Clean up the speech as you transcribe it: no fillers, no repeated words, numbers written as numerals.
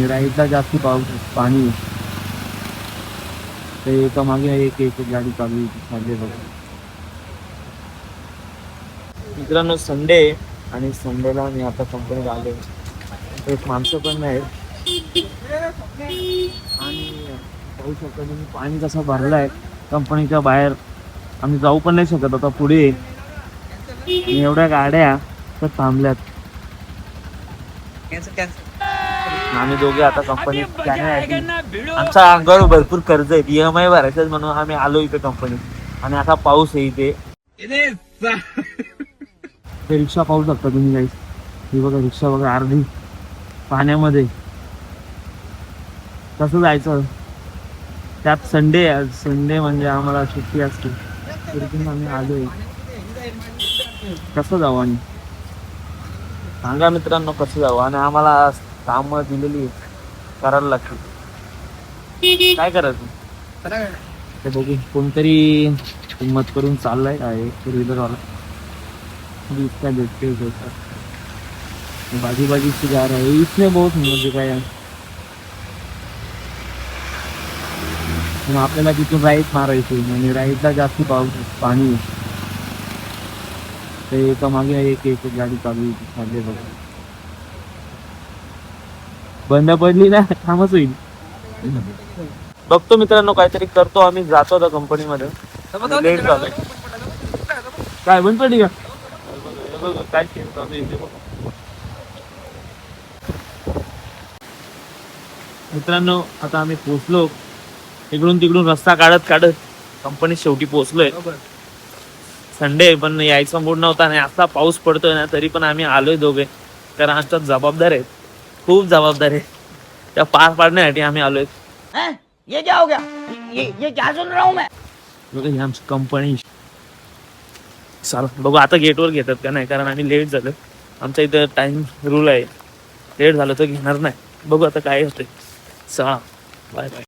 राईटला जास्त पाऊस पाणी आहे. ते एका मागे एक एक गाडी चालू आहे बघा. मित्रांनो संडे आहे आणि संडेला मी आता कंपनीत आलो. एक माणसं पण नाही आणि पाहू शकतो तुम्ही पाणी कसं भरलं आहे कंपनीच्या बाहेर. आम्ही जाऊ पण नाही शकत आता पुढे. आणि एवढ्या गाड्या तर थांबल्यात. आम्ही दोघे आता कंपनीत आमच्या अंगावर भरपूर कर्ज आहे, EMI भरायचं म्हणून आम्ही आलो इथे कंपनीत. आणि आता पाऊस आहे इथे. रिक्षा पाहू शकता तुम्ही गाईस. ही बघा रिक्षा बघा अर्धी पाण्यामध्ये. कसं जायचं त्यात संडे आहे. संडे म्हणजे आम्हाला सुट्टी असते तरी आम्ही आलोय. कसं जाऊ आणि सांगा मित्रांनो कसं जाऊ. आणि आम्हाला काम दिलेली करायला लागते. काय करायचं ते बघू. कोणतरी हिंमत करून चाललाय आहे फोर व्हीलरवाला. इसका देखते बाजी बाजी से जा रहा है. इसमें बहुत हिम्मत दिखाया है. आपल्याला तिथून राईट मारायचं आणि राईटला जास्त पाऊस पाणी आहे. ते एका मागे एक एक गाडी चालू आहे बघा. बंद पडली ना थांबच होईल. बघतो मित्रांनो काहीतरी करतो. आम्ही जातो आता कंपनीमध्ये. लेट झालंय. काय बंद पडली का काय मित्रांनो आता आम्ही पोहोचलो. इकडून तिकडून रस्ता काढत काढत कंपनीत शेवटी पोहोचलोय. संडे पण यायचा मूड नव्हता आणि असा पाऊस पडतोय ना तरी पण आम्ही आलोय दोघे. कारण आमच्यात जबाबदार आहेत, खूप जबाबदार आहे. त्या पार पाडण्यासाठी आम्ही आलोय. ये क्या हो गया? ये क्या सुन रहा हूँ मैं? बघा ही आमची कंपनी. चला बघू आता गेटवर घेतात का नाही, कारण आम्ही लेट झालो. आमच्या इथं टाइम रूल आहे, लेट झालं तर घेणार नाही. बघू आता काय होतंय. चला बाय बाय.